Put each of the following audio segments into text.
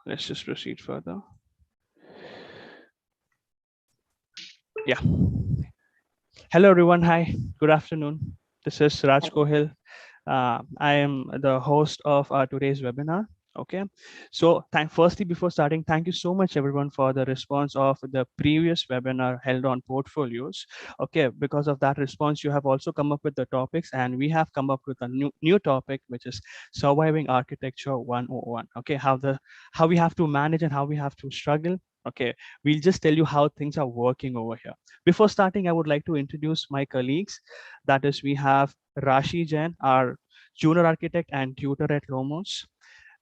let's just proceed further. Yeah. Hello, everyone. Hi. Good afternoon. This is Raj Kohil. I am the host of today's webinar. Okay. So firstly, before starting, thank you so much, everyone, for the response of the previous webinar held on portfolios. Okay. Because of that response, you have also come up with the topics, and we have come up with a new topic, which is surviving architecture 101. Okay. How we have to manage and how we have to struggle. Okay. We'll just tell you how things are working over here. Before starting, I would like to introduce my colleagues. That is, we have Rashi Jain, our junior architect and tutor at Lomos.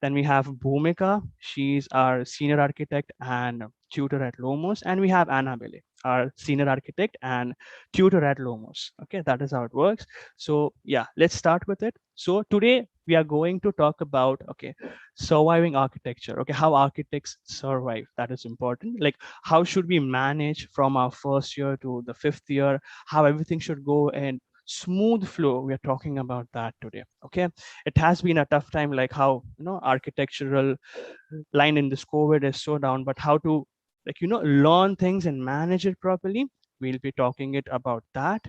Then we have Bhumika. She's our senior architect and tutor at Lomos. And we have Annabelle, our senior architect and tutor at Lomos. Okay, that is how it works. So yeah, let's start with it. So today we are going to talk about, okay, surviving architecture. Okay, how architects survive. That is important. Like, how should we manage from our first year to the fifth year, how everything should go in smooth flow. We are talking about that today. Okay, it has been a tough time, like how architectural line in this COVID is so down, but how to learn things and manage it properly. We'll be talking it about that.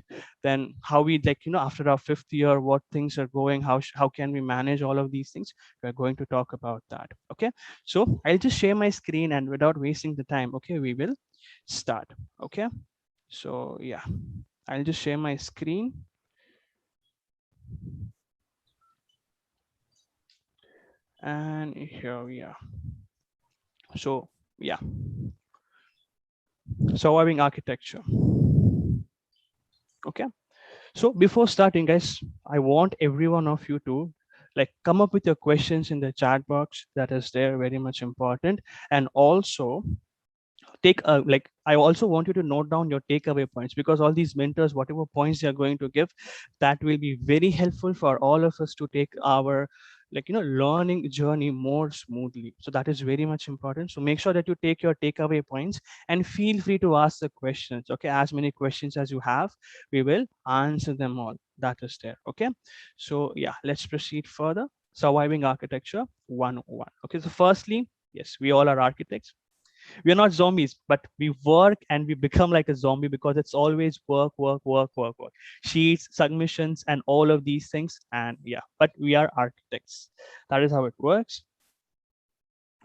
Then how we after our fifth year, what things are going, how can we manage all of these things. We're going to talk about that. Okay, so I'll just share my screen, and without wasting the time, okay, we will start. Okay, so yeah, I'll just share my screen. And here we are. So yeah, surviving architecture. Okay, so before starting, guys, I want every one of you to come up with your questions in the chat box. That is there, very much important. And also take I also want you to note down your takeaway points, because all these mentors, whatever points they are going to give, that will be very helpful for all of us to take our learning journey more smoothly. So that is very much important. So make sure that you take your takeaway points, and feel free to ask the questions. Okay, as many questions as you have, we will answer them all. That is there. Okay, so yeah, let's proceed further. Surviving architecture 101. Okay, so firstly, yes, we all are architects. We are not zombies, but we work and we become like a zombie, because it's always work, work, work, work, work, sheets, submissions, and all of these things. And yeah, but we are architects. That is how it works.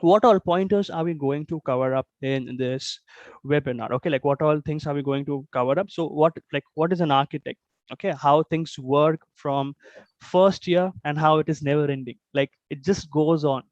What all pointers are we going to cover up in this webinar? Okay, like what all things are we going to cover up? So what is an architect? Okay, how things work from first year, and how it is never ending. Like, it just goes on.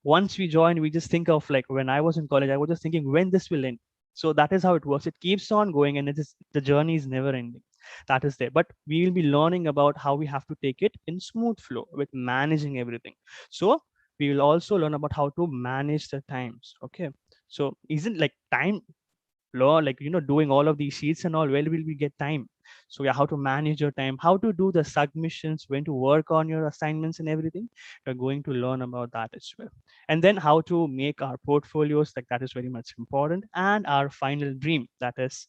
Once we join, we just think of, like, when I was in college, I was just thinking when this will end. So that is how it works. It keeps on going, and it is, the journey is never ending. That is there. But we will be learning about how we have to take it in smooth flow with managing everything. So we will also learn about how to manage the times. Okay, so isn't like time law, doing all of these sheets and all, where will we get time? So yeah, how to manage your time, how to do the submissions, when to work on your assignments and everything. We're going to learn about that as well. And then how to make our portfolios, like that is very much important. And our final dream, that is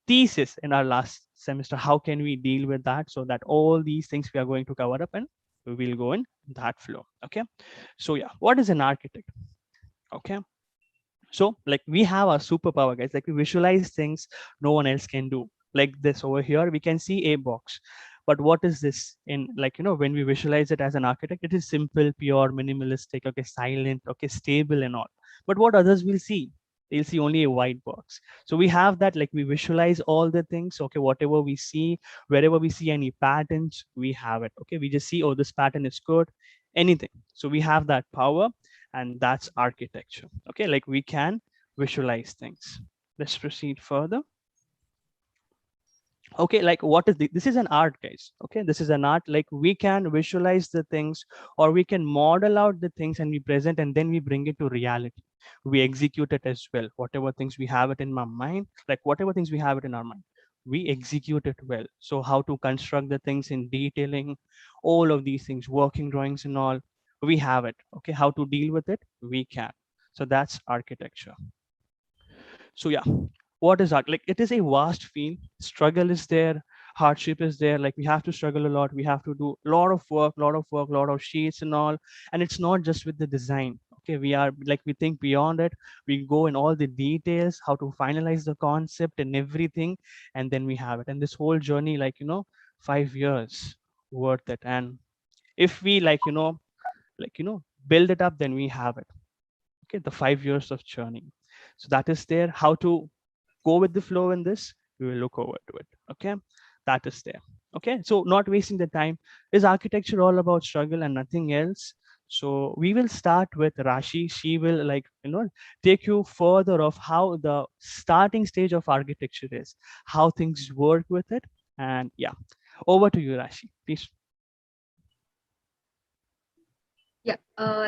thesis in our last semester, how can we deal with that? So that all these things we are going to cover up, and we will go in that flow. Okay, so yeah, what is an architect? Okay, so we have our superpower, guys. Like, we visualize things no one else can do. Like this over here, we can see a box. But what is this in, when we visualize it as an architect, it is simple, pure, minimalistic, okay, silent, okay, stable and all. But what others will see? They'll see only a white box. So we have that, like, we visualize all the things. Okay, whatever we see, wherever we see any patterns, we have it. Okay, we just see, oh, this pattern is good, anything. So we have that power, and that's architecture. Okay, like, we can visualize things. Let's proceed further. Okay, like, what is this is an art, guys. Okay, this is an art. Like, we can visualize the things, or we can model out the things, and we present, and then we bring it to reality. We execute it as well. Whatever things we have it in my mind, like whatever things we have it in our mind, we execute it well. So how to construct the things in detailing, all of these things, working drawings and all, we have it. Okay, how to deal with it, we can. So that's architecture. So yeah, what is art? Like, it is a vast field. Struggle is there, hardship is there. Like, we have to struggle a lot. We have to do a lot of work, lot of sheets and all. And it's not just with the design. Okay, we are like, we think beyond it. We go in all the details, how to finalize the concept and everything, and then we have it. And this whole journey, like, 5 years worth it. And if we, like, build it up, then we have it. Okay, the 5 years of journey. So that is there. How to go with the flow in this, we will look over to it. Okay, that is there. Okay, so not wasting the time, is architecture all about struggle and nothing else? So we will start with Rashi. She will, like, take you further of how the starting stage of architecture is, how things work with it. And yeah, over to you, Rashi, please. Yeah,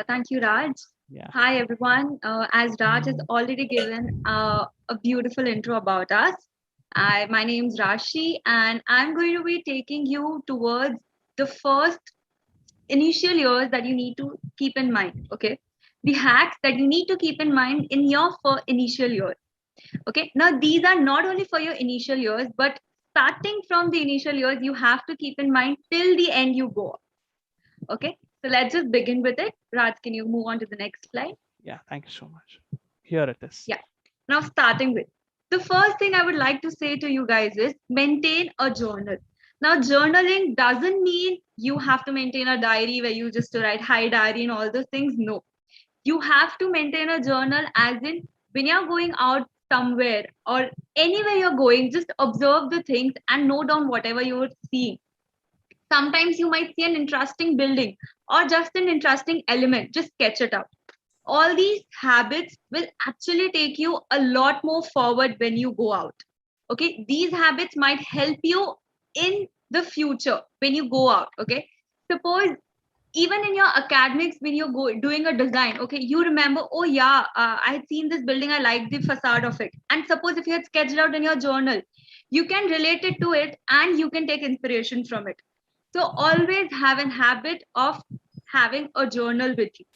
thank you, Raj. Yeah. Hi, everyone. As Raj has already given a beautiful intro about us, my name is Rashi, and I'm going to be taking you towards the first initial years that you need to keep in mind. Okay, the hacks that you need to keep in mind in your initial year. Okay, now these are not only for your initial years, but starting from the initial years, you have to keep in mind till the end you go. Okay, so let's just begin with it. Raj, can you move on to the next slide? Yeah, thank you so much. Here it is. Yeah. Now, starting with the first thing I would like to say to you guys is maintain a journal. Now, journaling doesn't mean you have to maintain a diary where you just write hi diary and all those things. No, you have to maintain a journal, as in when you're going out somewhere or anywhere you're going, just observe the things and note down whatever you're seeing. Sometimes you might see an interesting building or just an interesting element, just sketch it up. All these habits will actually take you a lot more forward when you go out. Okay, these habits might help you in the future when you go out. Okay, suppose even in your academics, when you're doing a design, okay, you remember, oh yeah, I had seen this building, I like the facade of it. And suppose if you had sketched it out in your journal, you can relate it to it and you can take inspiration from it. So always have a habit of having a journal with you.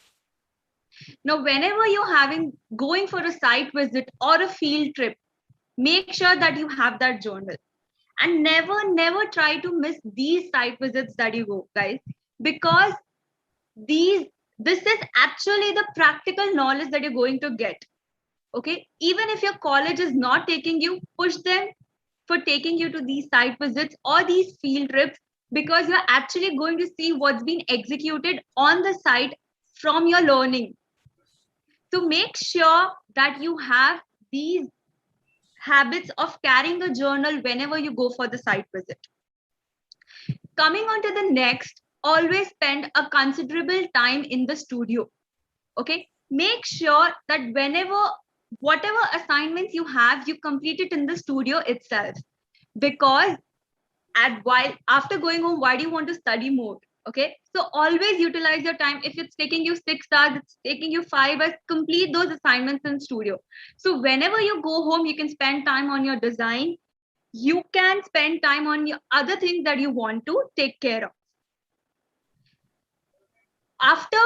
Now, whenever you're having going for a site visit or a field trip, make sure that you have that journal. And never try to miss these site visits that you go, guys, because these this is actually the practical knowledge that you're going to get. Okay, even if your college is not taking you, push them for taking you to these site visits or these field trips, because you're actually going to see what's been executed on the site from your learning. So make sure that you have these habits of carrying a journal whenever you go for the site visit. Coming on to the next, always spend a considerable time in the studio. Okay, make sure that whenever whatever assignments you have, you complete it in the studio itself. Because at while after going home, why do you want to study more? Okay, so always utilize your time. If it's taking you 6 hours, it's taking you 5 hours, complete those assignments in studio. So whenever you go home, you can spend time on your design. You can spend time on your other things that you want to take care of. After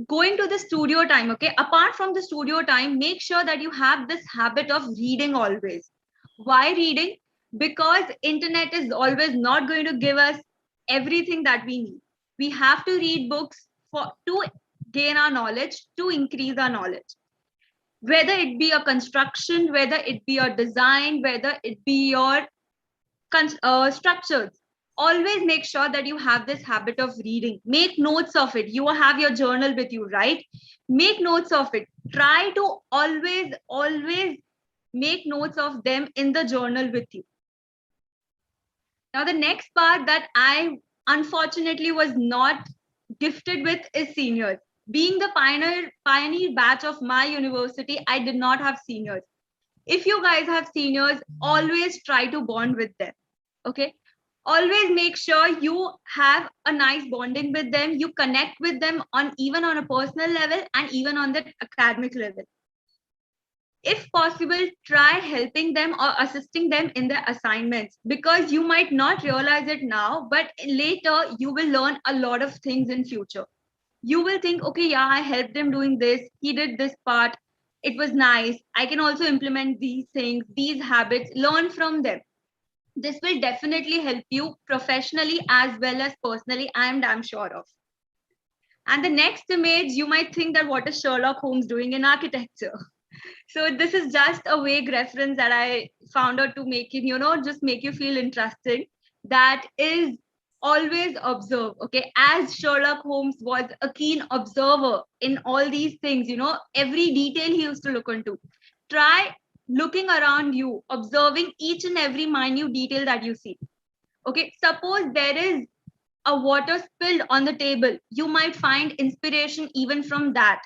going to the studio time, okay, apart from the studio time, make sure that you have this habit of reading always. Why reading? Because internet is always not going to give us everything that we need. We have to read books for to gain our knowledge, to increase our knowledge, whether it be a construction, whether it be a design, whether it be your structures. Always make sure that you have this habit of reading. Make notes of it. You have your journal with you, right? Make notes of it. Try to always make notes of them in the journal with you. Now, the next part that I unfortunately was not gifted with is seniors. Being the pioneer batch of my university, I did not have seniors. If you guys have seniors, always try to bond with them. Okay, always make sure you have a nice bonding with them. You connect with them on even on a personal level and even on the academic level. If possible, try helping them or assisting them in their assignments, because you might not realize it now, but later you will learn a lot of things in future. You will think, okay, yeah, I helped him doing this, he did this part, it was nice, I can also implement these things, these habits, learn from them. This will definitely help you professionally as well as personally, I am damn sure of. And the next image, you might think that what is Sherlock Holmes doing in architecture? So this is just a vague reference that I found out to make it, just make you feel interesting. That is always observe, okay? As Sherlock Holmes was a keen observer in all these things, every detail he used to look into. Try looking around you, observing each and every minute detail that you see. Okay, suppose there is a water spilled on the table. You might find inspiration even from that.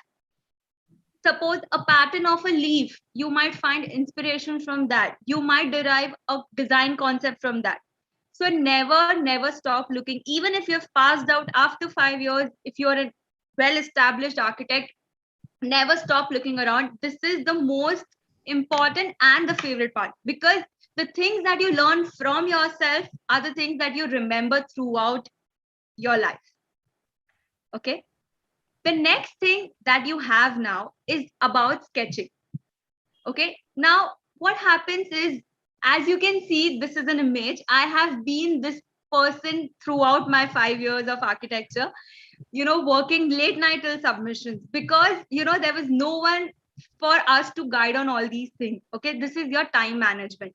Suppose a pattern of a leaf, you might find inspiration from that. You might derive a design concept from that. So never stop looking. Even if you've passed out after 5 years, if you're a well established architect, never stop looking around. This is the most important and the favorite part, because the things that you learn from yourself are the things that you remember throughout your life. Okay. The next thing that you have now is about sketching. Okay. Now, what happens is, as you can see, this is an image. I have been this person throughout my 5 years of architecture, working late night till submissions, because, there was no one for us to guide on all these things. Okay. This is your time management.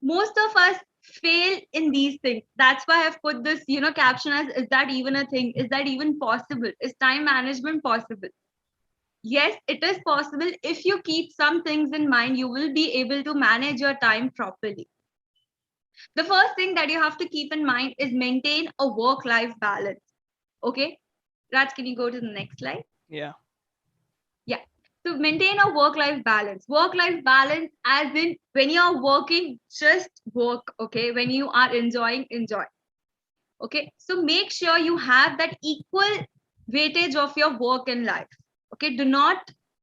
Most of us fail in these things. That's why I've put this, caption as, is that even a thing? Is that even possible? Is time management possible? Yes, it is possible. If you keep some things in mind, you will be able to manage your time properly. The first thing that you have to keep in mind is maintain a work-life balance. Okay, Raj, can you go to the next slide? Yeah. Yeah. So maintain a work-life balance. Work-life balance, as in when you're working, just work. Okay. When you are enjoying, enjoy. Okay. So make sure you have that equal weightage of your work and life. Okay. Do not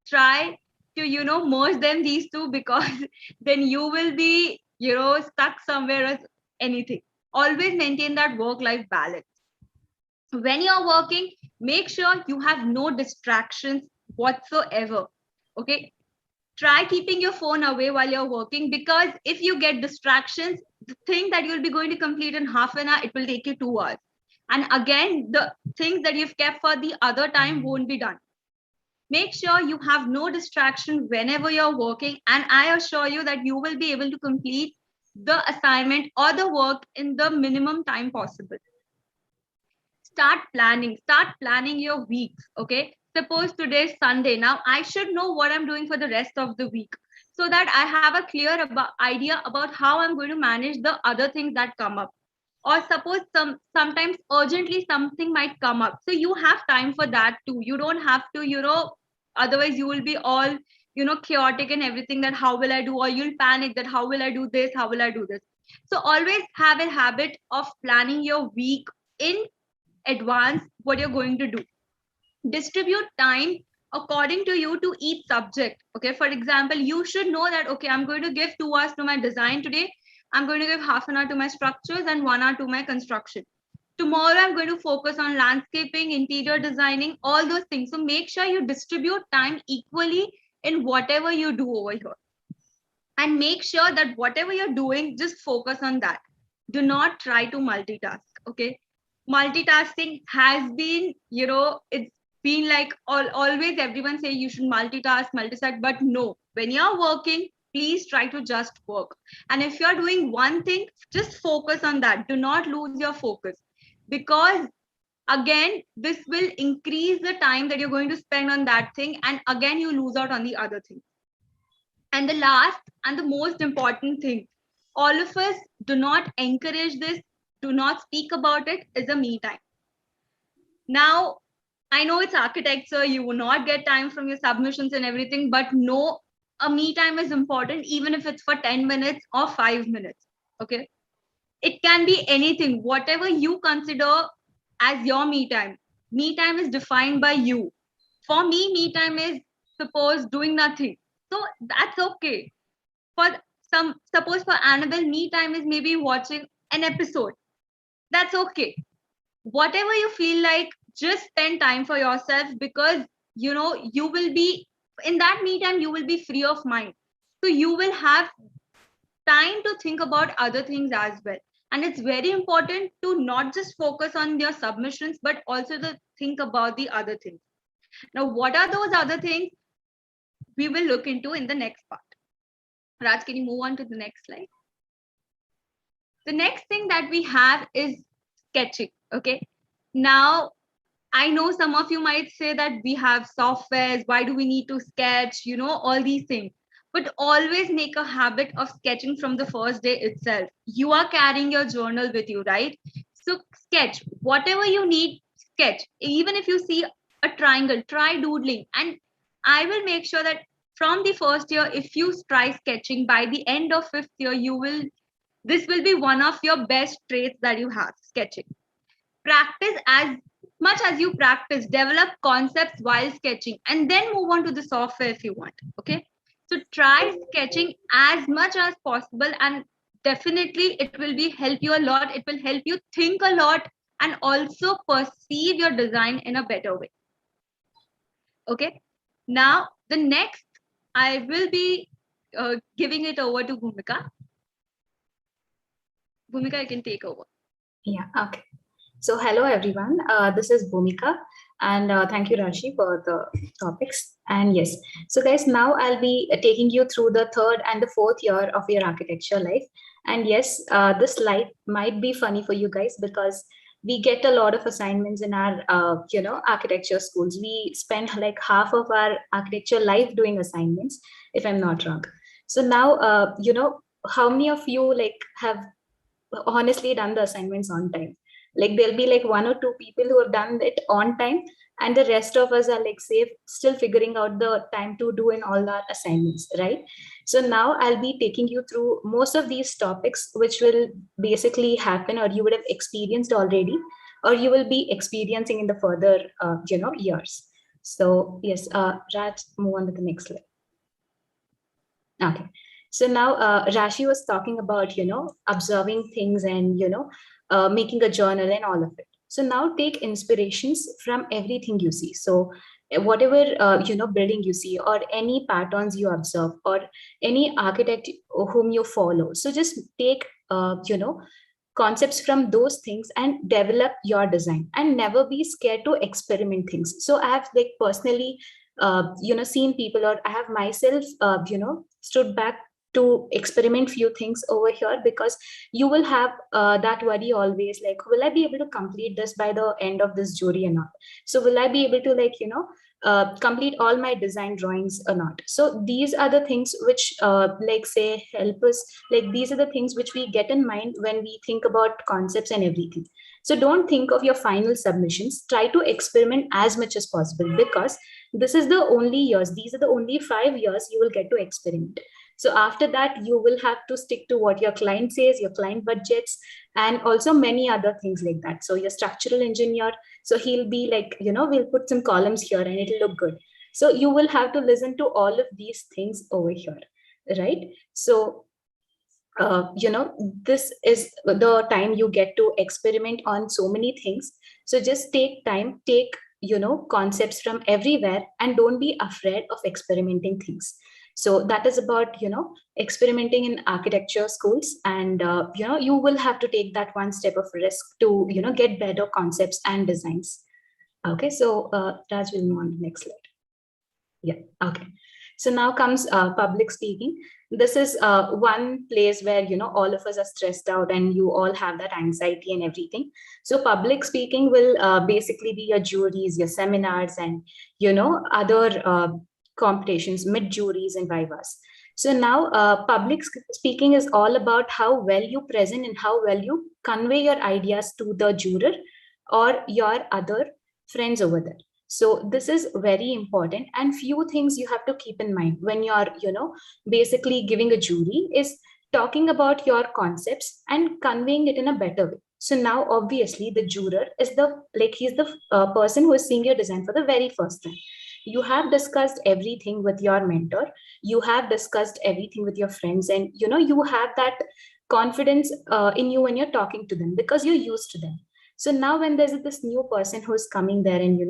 try to, merge them these two, because then you will be, stuck somewhere as anything. Always maintain that work-life balance. When you're working, make sure you have no distractions whatsoever. Okay, try keeping your phone away while you're working, because if you get distractions, the thing that you'll be going to complete in half an hour, it will take you 2 hours, and again the things that you've kept for the other time won't be done. Make sure you have no distraction whenever you're working, and I assure you that you will be able to complete the assignment or the work in the minimum time possible. Start planning your weeks. Okay, suppose today is Sunday. Now I should know what I'm doing for the rest of the week, so that I have a clear idea about how I'm going to manage the other things that come up. Or suppose sometimes urgently something might come up, so you have time for that too. You don't have to, otherwise you will be all, chaotic and everything, that how will I do, or you'll panic that how will I do this, how will I do this. So always have a habit of planning your week in advance, what you're going to do. Distribute time according to you to each subject. Okay, for example, you should know that, okay, I'm going to give 2 hours to my design today. I'm going to give half an hour to my structures and 1 hour to my construction. Tomorrow I'm going to focus on landscaping, interior designing, all those things. So make sure you distribute time equally in whatever you do over here, and make sure that whatever you're doing, just focus on that. Do not try to multitask. Okay, multitasking has been, it's been like always everyone say you should multitask, but no, when you're working, please try to just work. And if you're doing one thing, just focus on that. Do not lose your focus, because again, this will increase the time that you're going to spend on that thing, and again you lose out on the other thing. And the last and the most important thing, all of us do not encourage this, do not speak about it, is a me time. Now, I know it's architecture, you will not get time from your submissions and everything, but no, a me time is important, even if it's for 10 minutes or 5 minutes. Okay. It can be anything, whatever you consider as your me time. Me time is defined by you. For me time is, suppose, doing nothing. So that's okay. For suppose for Annabelle, me time is maybe watching an episode. That's okay. Whatever you feel like, just spend time for yourself, because you will be in that me time, you will be free of mind. So you will have time to think about other things as well. And it's very important to not just focus on your submissions, but also to think about the other things. Now, what are those other things we will look into in the next part? Raj, can you move on to the next slide? The next thing that we have is sketching. Okay. Now, I know some of you might say that we have softwares. Why do we need to sketch? All these things. But always make a habit of sketching from the first day itself. You are carrying your journal with you, right? So sketch whatever you need, sketch. Even if you see a triangle, try doodling. And I will make sure that from the first year, if you try sketching, by the end of fifth year, this will be one of your best traits that you have, sketching. Practice as much as you practice, develop concepts while sketching, and then move on to the software if you want. Okay. So try sketching as much as possible, and definitely it will be help you a lot. It will help you think a lot and also perceive your design in a better way. Okay. Now, the next, I will be giving it over to Bhumika. Bhumika, you can take over. Yeah, okay. So hello everyone, this is Bhumika, and thank you Rashi for the topics. And yes, so guys, now I'll be taking you through the third and the fourth year of your architecture life. And yes, this slide might be funny for you guys because we get a lot of assignments in our architecture schools. We spend like half of our architecture life doing assignments, if I'm not wrong. So now how many of you like have honestly done the assignments on time? Like there'll be like one or two people who have done it on time, and the rest of us are like safe, still figuring out the time to do in all our assignments, right? So now I'll be taking you through most of these topics, which will basically happen or you would have experienced already, or you will be experiencing in the further years. So yes, Raj, move on to the next slide. Okay. So now Rashi was talking about, observing things and, making a journal and all of it. So now take inspirations from everything you see. So whatever, building you see or any patterns you observe or any architect whom you follow. So just take, concepts from those things and develop your design, and never be scared to experiment things. So I have like personally, seen people, or I have myself, stood back to experiment few things over here, because you will have that worry always, like, will I be able to complete this by the end of this jury or not? So will I be able to complete all my design drawings or not? So these are the things which say help us, like these are the things which we get in mind when we think about concepts and everything. So don't think of your final submissions, try to experiment as much as possible, because this is the only years, these are the only 5 years you will get to experiment. So after that, you will have to stick to what your client says, your client budgets, and also many other things like that. So your structural engineer, so he'll be like, we'll put some columns here and it'll look good. So you will have to listen to all of these things over here, right? So, this is the time you get to experiment on so many things. So just take time, take, concepts from everywhere, and don't be afraid of experimenting things. So that is about, experimenting in architecture schools. And, you will have to take that one step of risk to, get better concepts and designs. Okay, so Raj will move on to the next slide. Yeah, okay. So now comes public speaking. This is one place where, all of us are stressed out and you all have that anxiety and everything. So public speaking will basically be your juries, your seminars, and, other competitions, mid juries and vivas. So now public speaking is all about how well you present and how well you convey your ideas to the juror or your other friends over there. So this is very important, and few things you have to keep in mind when you're, basically giving a jury is talking about your concepts and conveying it in a better way. So now obviously the juror is he's the person who is seeing your design for the very first time. You have discussed everything with your mentor, you have discussed everything with your friends, and you have that confidence in you when you're talking to them because you're used to them. So now when there's this new person who's coming there and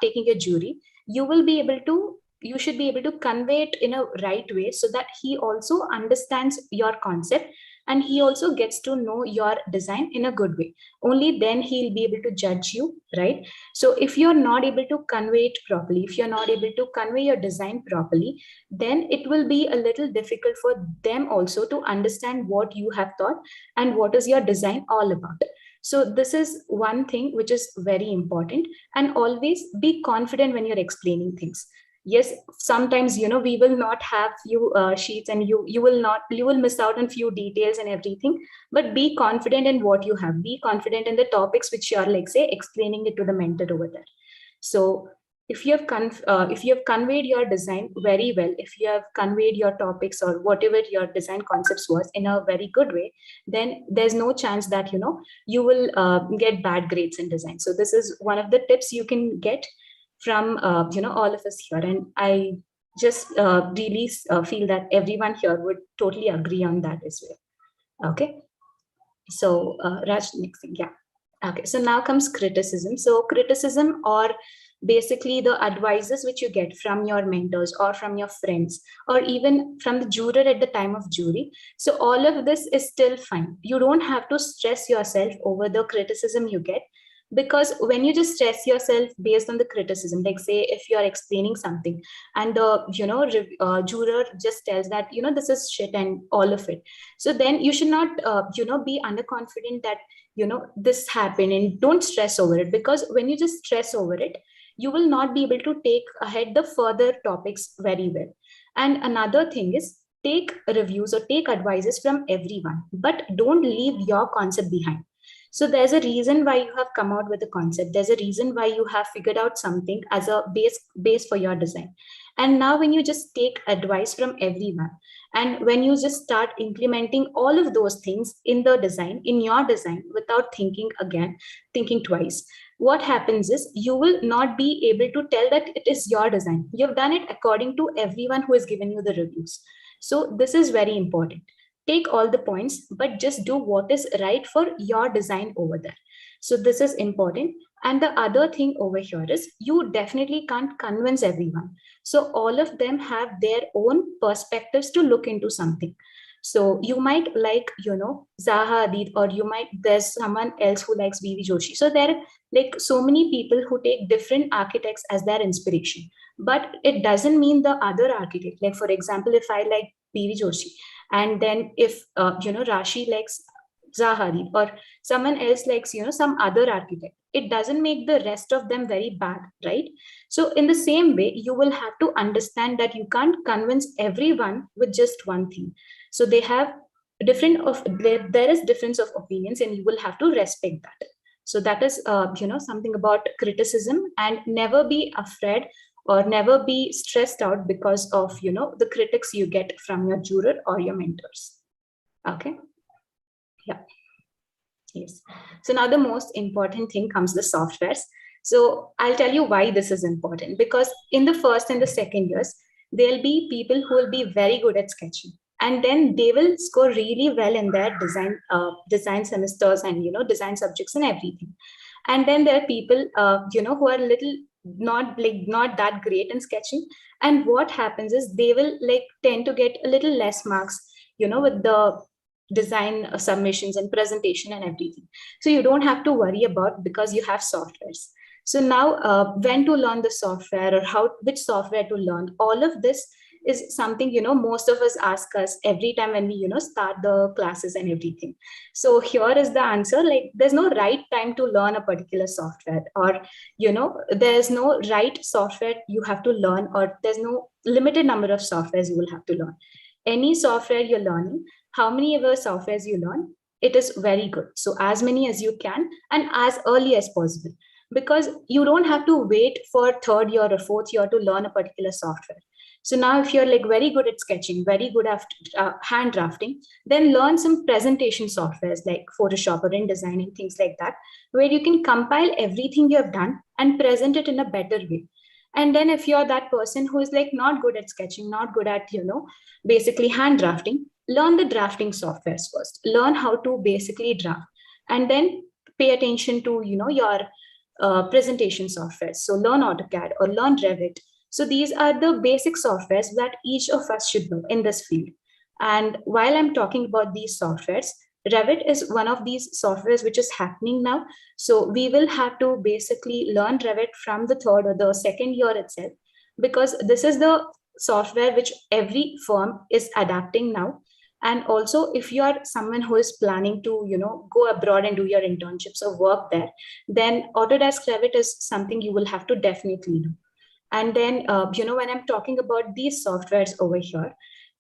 taking a jury, you should be able to convey it in a right way so that he also understands your concept and he also gets to know your design in a good way. Only then he'll be able to judge you, right? So if you're not able to convey it properly, if you're not able to convey your design properly, then it will be a little difficult for them also to understand what you have thought and what is your design all about. So this is one thing which is very important. And always be confident when you're explaining things. Yes, sometimes we will not have few sheets, and you will miss out on few details and everything, but be confident in what you have. Be confident in the topics which you are, like, say, explaining it to the mentor over there. So if you have if you have conveyed your design very well, if you have conveyed your topics or whatever your design concepts was in a very good way, then there's no chance that you will get bad grades in design. So this is one of the tips you can get from all of us here, and I just really feel that everyone here would totally agree on that as well. Okay, so Raj, next thing. Yeah. Okay, so now comes criticism. So criticism, or basically the advices which you get from your mentors or from your friends or even from the juror at the time of jury. So all of this is still fine. You don't have to stress yourself over the criticism you get, because when you just stress yourself based on the criticism, like say if you are explaining something and the juror just tells that this is shit and all of it, so then you should not be underconfident that this happened, and don't stress over it, because when you just stress over it, you will not be able to take ahead the further topics very well. And another thing is, take reviews or take advices from everyone, but don't leave your concept behind. So there's a reason why you have come out with a concept. There's a reason why you have figured out something as a base for your design. And now when you just take advice from everyone, and when you just start implementing all of those things in the design, in your design, without thinking twice, what happens is you will not be able to tell that it is your design. You've done it according to everyone who has given you the reviews. So this is very important. Take all the points, but just do what is right for your design over there. So this is important. And the other thing over here is, you definitely can't convince everyone. So all of them have their own perspectives to look into something. So you might like, Zaha Hadid, or there's someone else who likes B.V. Joshi. So there are like so many people who take different architects as their inspiration. But it doesn't mean the other architect. Like, for example, if I like B.V. Joshi, and then if Rashi likes Zaha Hadid, or someone else likes some other architect, it doesn't make the rest of them very bad, right? So in the same way, you will have to understand that you can't convince everyone with just one thing. So they have there is difference of opinions, and you will have to respect that. So that is something about criticism. And never be afraid or never be stressed out because of the critics you get from your juror or your mentors. Okay. Yeah. Yes. So now the most important thing comes, the softwares. So I'll tell you why this is important, because in the first and the second years, there'll be people who will be very good at sketching, and then they will score really well in their design semesters and design subjects and everything. And then there are people who are little not that great in sketching, and what happens is they will tend to get a little less marks with the design submissions and presentation and everything. So you don't have to worry about, because you have softwares. So now when to learn the software, or which software to learn, all of this is something most of us ask us every time when we start the classes and everything. So here is the answer. Like, there's no right time to learn a particular software, or there's no right software you have to learn, or there's no limited number of softwares you will have to learn. Any software you're learning, how many ever softwares you learn, it is very good. So as many as you can, and as early as possible, because you don't have to wait for third year or fourth year to learn a particular software. So now if you're very good at sketching, very good at hand drafting, then learn some presentation softwares like Photoshop or InDesign and things like that, where you can compile everything you have done and present it in a better way. And then if you're that person who is not good at sketching, not good at, basically hand drafting, learn the drafting softwares first. Learn how to basically draft, and then pay attention to, your presentation softwares. So learn AutoCAD or learn Revit. So these are the basic softwares that each of us should know in this field. And while I'm talking about these softwares, Revit is one of these softwares which is happening now. So we will have to basically learn Revit from the third or the second year itself, because this is the software which every firm is adapting now. And also, if you are someone who is planning to, go abroad and do your internships or work there, then Autodesk Revit is something you will have to definitely do. And then, when I'm talking about these softwares over here,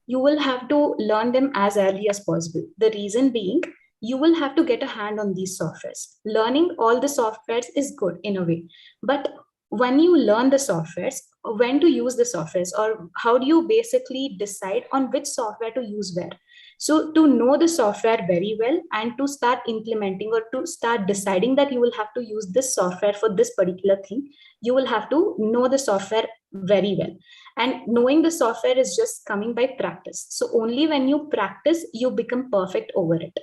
you will have to learn them as early as possible. The reason being, you will have to get a hand on these softwares. Learning all the softwares is good in a way, but when you learn the softwares, when to use the softwares, or how do you basically decide on which software to use where? So to know the software very well and to start implementing or to start deciding that you will have to use this software for this particular thing, you will have to know the software very well. And knowing the software is just coming by practice. So only when you practice, you become perfect over it.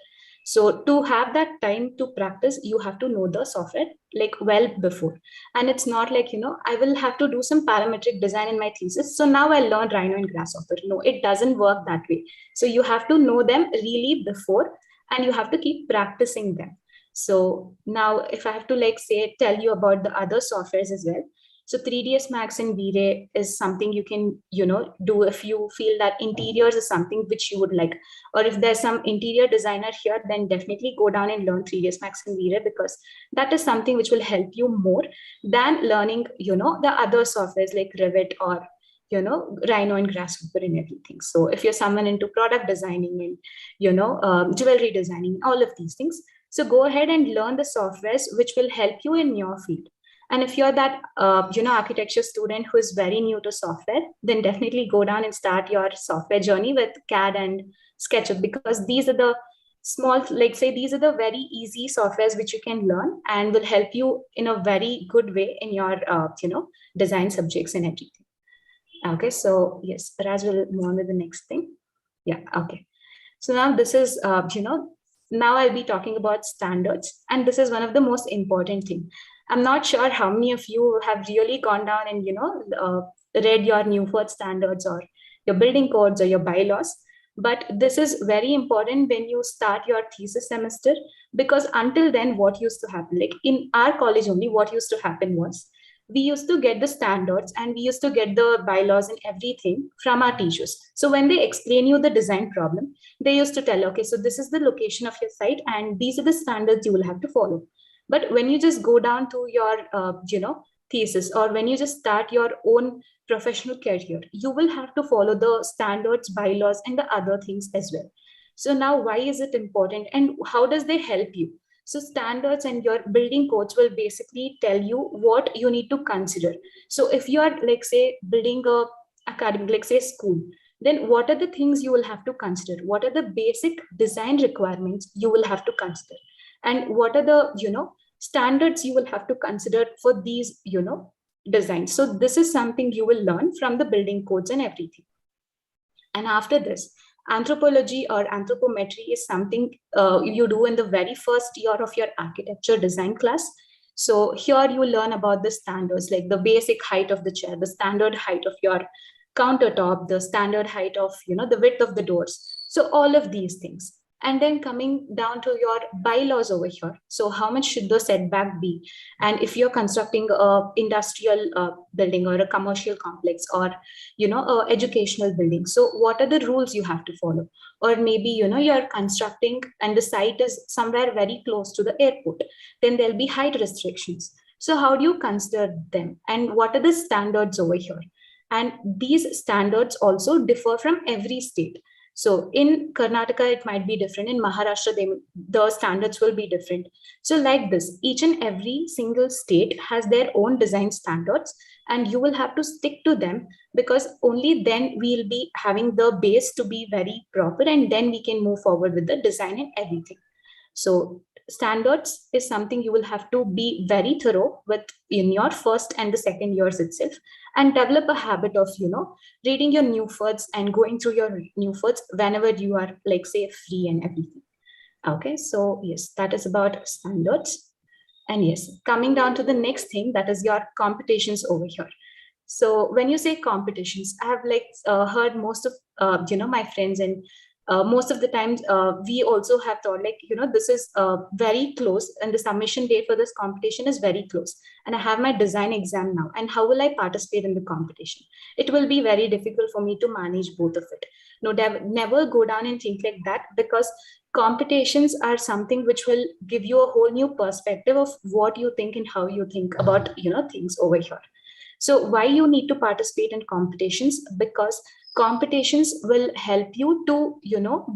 So to have that time to practice, you have to know the software like well before. And it's not like, I will have to do some parametric design in my thesis, so now I learned Rhino and Grasshopper. No, it doesn't work that way. So you have to know them really before, and you have to keep practicing them. So now if I have to tell you about the other softwares as well. So 3ds Max and V-Ray is something you can, do if you feel that interiors is something which you would like. Or if there's some interior designer here, then definitely go down and learn 3ds Max and V-Ray, because that is something which will help you more than learning, the other softwares like Revit or, Rhino and Grasshopper and everything. So if you're someone into product designing and, jewelry designing, all of these things, so go ahead and learn the softwares which will help you in your field. And if you're that, architecture student who is very new to software, then definitely go down and start your software journey with CAD and SketchUp, because these are the small, these are the very easy softwares which you can learn and will help you in a very good way in your, design subjects and everything. Okay, so yes, Raj will move on with the next thing. Yeah, okay. So now this is, now I'll be talking about standards, and this is one of the most important thing. I'm not sure how many of you have really gone down and, read your Newford standards or your building codes or your bylaws. But this is very important when you start your thesis semester, because until then, what used to happen, like in our college only, what used to happen was we used to get the standards and we used to get the bylaws and everything from our teachers. So when they explain you the design problem, they used to tell, okay, so this is the location of your site and these are the standards you will have to follow. But when you just go down to your, thesis, or when you just start your own professional career, you will have to follow the standards, bylaws, and the other things as well. So now, why is it important and how does they help you? So standards and your building codes will basically tell you what you need to consider. So if you are, say, building a academic, say school, then what are the things you will have to consider? What are the basic design requirements you will have to consider? And what are the, standards you will have to consider for these, designs? So this is something you will learn from the building codes and everything. And after this, anthropology or anthropometry is something you do in the very first year of your architecture design class. So here you learn about the standards, like the basic height of the chair, the standard height of your countertop, the standard height of, the width of the doors. So all of these things. And then coming down to your bylaws over here. So how much should the setback be? And if you're constructing a industrial building or a commercial complex or, a educational building, so what are the rules you have to follow? Or maybe, you're constructing and the site is somewhere very close to the airport, then there'll be height restrictions. So how do you consider them? And what are the standards over here? And these standards also differ from every state. So in Karnataka, it might be different. In Maharashtra, the standards will be different. So like this, each and every single state has their own design standards, and you will have to stick to them, because only then we'll be having the base to be very proper, and then we can move forward with the design and everything. So standards is something you will have to be very thorough with in your first and the second years itself, and develop a habit of, reading your Newfords and going through your Newfords whenever you are, say, free and everything. Okay, so yes, that is about standards. And yes, coming down to the next thing, that is your competitions over here. So when you say competitions, I have like heard most of my friends, and most of the times we also have thought like, this is very close and the submission date for this competition is very close, and I have my design exam now, and how will I participate in the competition? It will be very difficult for me to manage both of it. No, never go down and think like that, because competitions are something which will give you a whole new perspective of what you think and how you think about things over here. So why you need to participate in competitions? Because competitions will help you to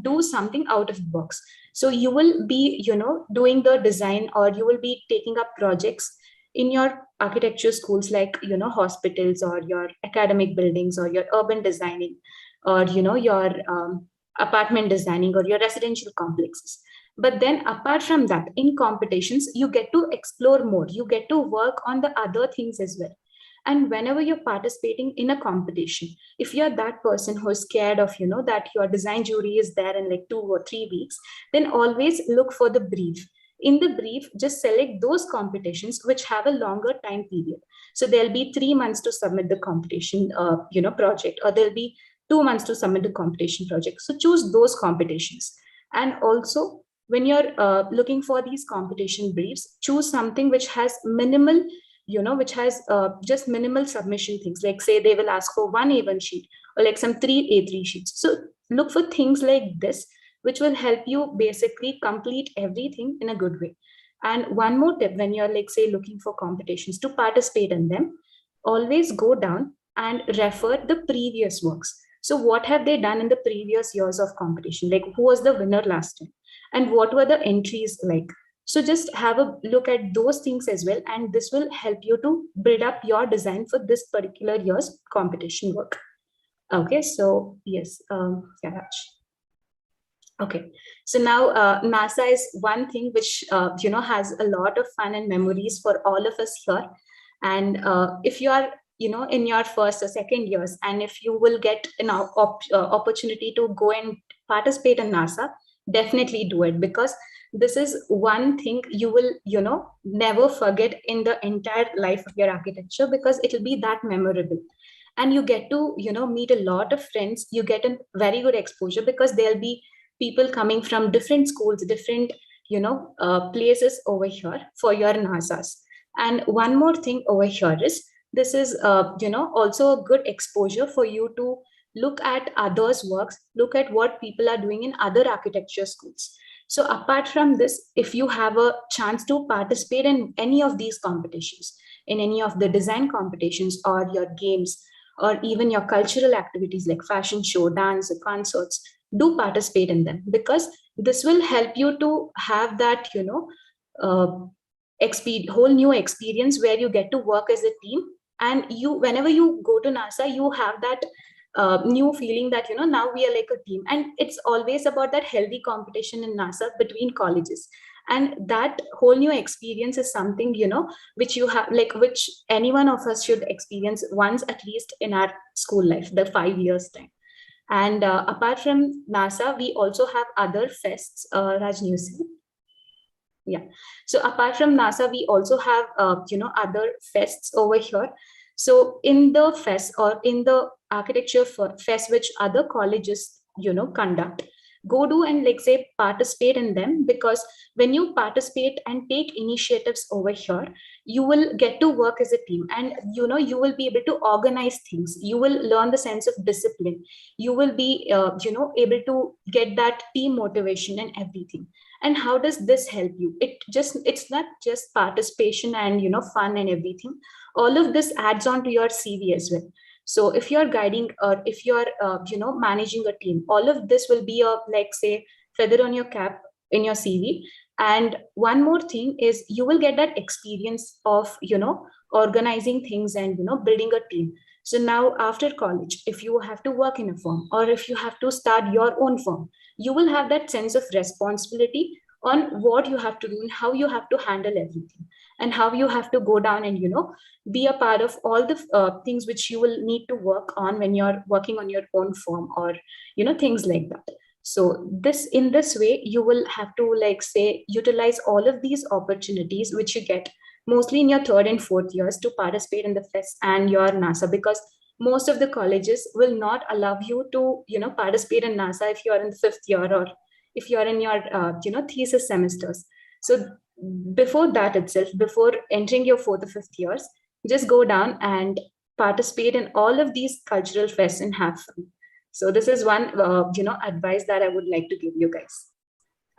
do something out of the box. So you will be doing the design, or you will be taking up projects in your architecture schools, like hospitals, or your academic buildings, or your urban designing, or your apartment designing, or your residential complexes. But then apart from that, in competitions you get to explore more, you get to work on the other things as well. And whenever you're participating in a competition, if you're that person who is scared of that your design jury is there in like 2 or 3 weeks, then always look for the brief. In the brief, just select those competitions which have a longer time period. So there'll be 3 months to submit the competition project, or there'll be 2 months to submit the competition project. So choose those competitions. And also, when you're looking for these competition briefs, choose something which has minimal, which has just minimal submission things. Like say they will ask for one A1 sheet, or like some 3 A3 sheets. So look for things like this, which will help you basically complete everything in a good way. And one more tip, when you're like say looking for competitions to participate in them, always go down and refer the previous works. So what have they done in the previous years of competition? Like who was the winner last time? And what were the entries like? So just have a look at those things as well. And this will help you to build up your design for this particular year's competition work. Okay, so yes, yeah, Raj. Okay, so now NASA is one thing which has a lot of fun and memories for all of us here. And if you are in your first or second years, and if you will get an opportunity to go and participate in NASA, definitely do it, because this is one thing you will never forget in the entire life of your architecture, because it will be that memorable. And you get to meet a lot of friends, you get a very good exposure, because there'll be people coming from different schools, different places over here for your NASAs. And one more thing over here is, this is also a good exposure for you to look at others' works, look at what people are doing in other architecture schools. So apart from this, if you have a chance to participate in any of these competitions, in any of the design competitions, or your games, or even your cultural activities like fashion show, dance, or concerts, do participate in them, because this will help you to have that uh, whole new experience where you get to work as a team. And you, whenever you go to NASA, you have that new feeling that now we are like a team. And it's always about that healthy competition in NASA between colleges. And that whole new experience is something which you have, like, which any one of us should experience once at least in our school life, the 5 years time. And apart from NASA, we also have other fests. Raj, you see? Yeah. So apart from NASA, we also have other fests over here. So in the fest, or in the architecture fest which other colleges conduct, go do and like say participate in them, because when you participate and take initiatives over here, you will get to work as a team, and you will be able to organize things, you will learn the sense of discipline, you will be able to get that team motivation and everything. And how does this help you? It's not just participation and fun and everything. All of this adds on to your CV as well. So if you're guiding, or if you're managing a team, all of this will be a, like say, feather on your cap in your CV. And one more thing is, you will get that experience of organizing things and building a team. So now after college, if you have to work in a firm, or if you have to start your own firm, you will have that sense of responsibility on what you have to do and how you have to handle everything, and how you have to go down and be a part of all the things which you will need to work on when you're working on your own firm, or things like that. So in this way, you will have to, like say, utilize all of these opportunities which you get mostly in your third and fourth years, to participate in the fest and your NASA, because most of the colleges will not allow you to, participate in NASA if you are in the fifth year, or if you are in your, thesis semesters. So before that itself, before entering your fourth or fifth years, just go down and participate in all of these cultural fests and have fun. So this is one, advice that I would like to give you guys.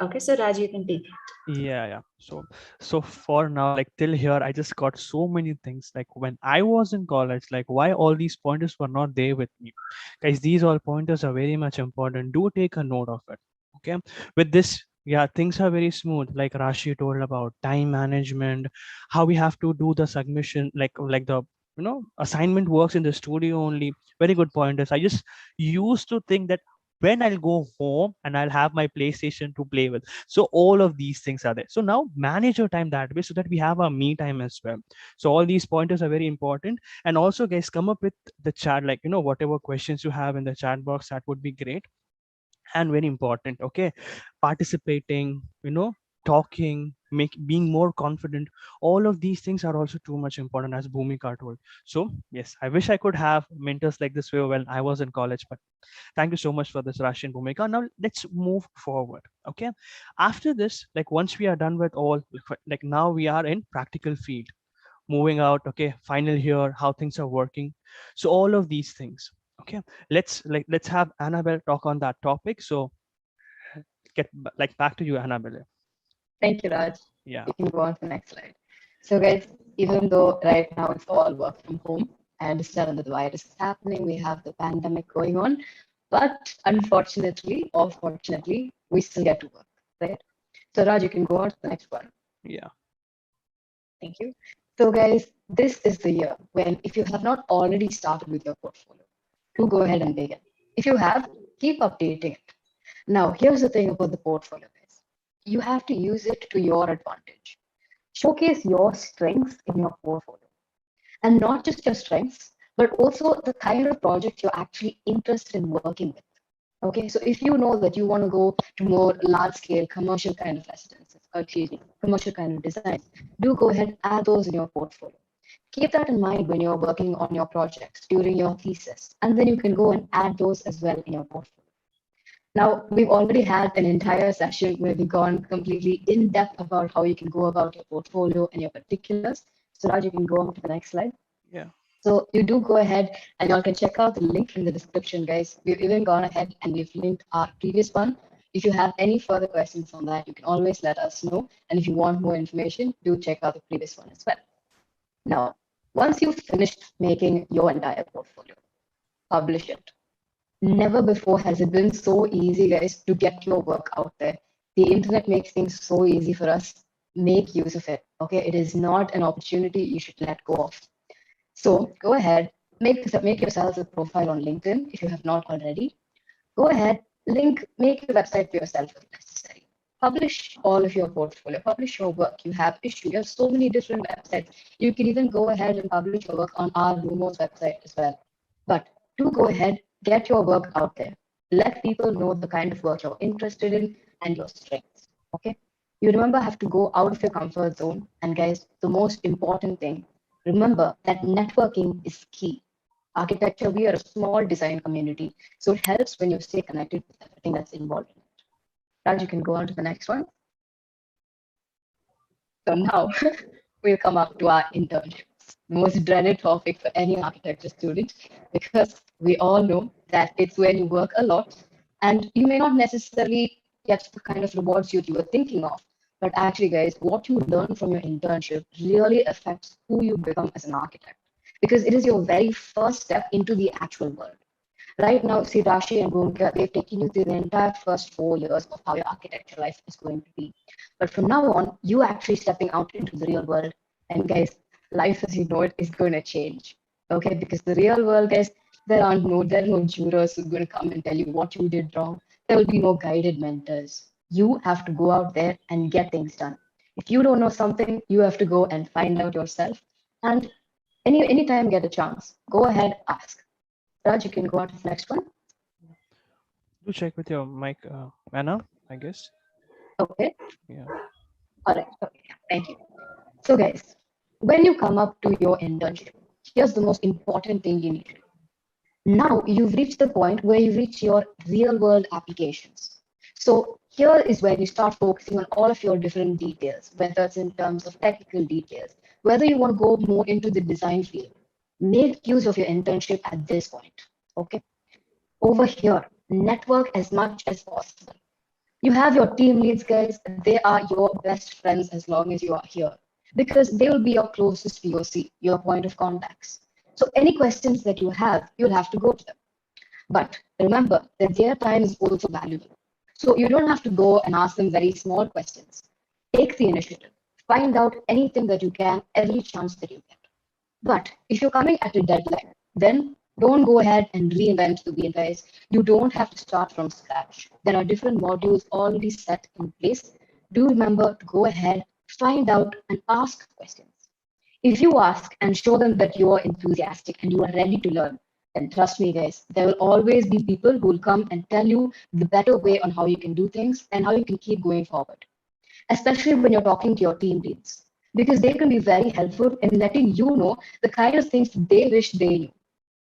Okay, so Raj, you can take it. Yeah. So for now, like till here, I just got so many things. Like when I was in college, like why all these pointers were not there with me, guys. These all pointers are very much important. Do take a note of it. Okay. With this, yeah, things are very smooth. Like Rashi told about time management, how we have to do the submission, like the assignment works in the studio only. Very good pointers. I just used to think that when I'll go home and I'll have my PlayStation to play with. So all of these things are there. So now manage your time that way so that we have our me time as well. So all these pointers are very important. And also, guys, come up with the chat, like whatever questions you have in the chat box, that would be great. And very important, okay, participating, talking, being more confident, all of these things are also too much important, as Bhumika told. So yes, I wish I could have mentors like this way when I was in college, but thank you so much for this, Russian Bhumika. Now let's move forward. Okay. After this, like once we are done with all, like now we are in practical field, moving out. Okay. Final year, how things are working. So all of these things. Okay. Let's have Annabelle talk on that topic. So like back to you, Annabelle. Thank you, Raj. Yeah. You can go on to the next slide. So, guys, even though right now it's all work from home, I understand that the virus is happening, we have the pandemic going on, but unfortunately or fortunately, we still get to work, right? So, Raj, you can go on to the next one. Yeah. Thank you. So, guys, this is the year when, if you have not already started with your portfolio, do go ahead and begin. If you have, keep updating it. Now, here's the thing about the portfolio, guys. You have to use it to your advantage. Showcase your strengths in your portfolio. And not just your strengths, but also the kind of project you're actually interested in working with. Okay, so if you know that you want to go to more large scale commercial kind of residences, or excuse me, commercial kind of designs, do go ahead and add those in your portfolio. Keep that in mind when you're working on your projects during your thesis, and then you can go and add those as well in your portfolio. Now, we've already had an entire session where we've gone completely in depth about how you can go about your portfolio and your particulars. So, Raj, you can go on to the next slide. Yeah. So you do go ahead and y'all can check out the link in the description, guys. We've even gone ahead and we've linked our previous one. If you have any further questions on that, you can always let us know. And if you want more information, do check out the previous one as well. Now, once you've finished making your entire portfolio, publish it. Never before has it been so easy, guys, to get your work out there. The internet makes things so easy for us. Make use of it. Okay, it is not an opportunity you should let go of. So go ahead, make yourself a profile on LinkedIn if you have not already. Go ahead, make a website for yourself if necessary. Publish all of your portfolio, publish your work. You have so many different websites. You can even go ahead and publish your work on our Lomos website as well. But do go ahead, get your work out there. Let people know the kind of work you're interested in and your strengths. Okay? You remember have to go out of your comfort zone. And guys, the most important thing, remember that networking is key. Architecture, we are a small design community, so it helps when you stay connected with everything that's involved in it. Raj, you can go on to the next one. So now we'll come up to our internships, the most dreaded topic for any architecture student, because we all know that it's when you work a lot and you may not necessarily get the kind of rewards you were thinking of. But actually, guys, what you learn from your internship really affects who you become as an architect, because it is your very first step into the actual world. Right now, see, Rashi and Bhumika, they've taken you through the entire first 4 years of how your architecture life is going to be. But from now on, you actually stepping out into the real world. And guys, life as you know it is going to change. Okay, because the real world, guys, there are no jurors who are going to come and tell you what you did wrong. There will be no guided mentors. You have to go out there and get things done. If you don't know something, you have to go and find out yourself. And anytime you get a chance, go ahead, ask. Raj, you can go on to the next one. Do check with your mic, Anna, I guess. Okay. Yeah. All right. Okay. Thank you. So, guys, when you come up to your internship, here's the most important thing you need to do. Now you've reached the point where you reach your real world applications. So here is where you start focusing on all of your different details, whether it's in terms of technical details, whether you want to go more into the design field. Make use of your internship at this point. Okay. Over here, network as much as possible. You have your team leads, guys. They are your best friends as long as you are here because they will be your closest POC, your point of contacts. So any questions that you have, you'll have to go to them. But remember that their time is also valuable. So you don't have to go and ask them very small questions. Take the initiative. Find out anything that you can every chance that you get. But if you're coming at a deadline, then don't go ahead and reinvent the wheel, guys. You don't have to start from scratch. There are different modules already set in place. Do remember to go ahead, find out, and ask questions. If you ask and show them that you are enthusiastic and you are ready to learn, then trust me, guys, there will always be people who will come and tell you the better way on how you can do things and how you can keep going forward, especially when you're talking to your team leads, because they can be very helpful in letting you know the kind of things they wish they knew.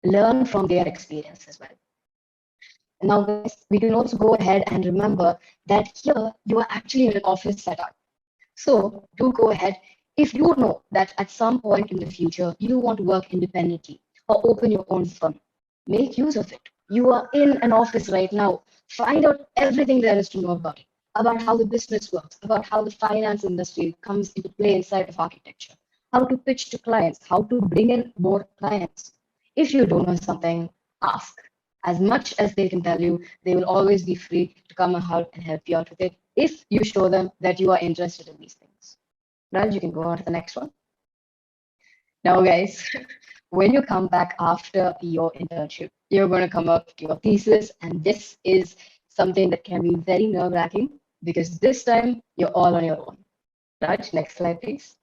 Learn from their experience as well. Now, guys, we can also go ahead and remember that here you are actually in an office setup. So do go ahead. If you know that at some point in the future you want to work independently or open your own firm, make use of it. You are in an office right now. Find out everything there is to know about how the business works, about how the finance industry comes into play inside of architecture, how to pitch to clients, how to bring in more clients. If you don't know something, ask. As much as they can tell you, they will always be free to come out and help you out with it if you show them that you are interested in these things. Raj, you can go on to the next one. Now, guys, when you come back after your internship, you're going to come up to your thesis, and this is something that can be very nerve-wracking because this time you're all on your own. Raj, next slide, please.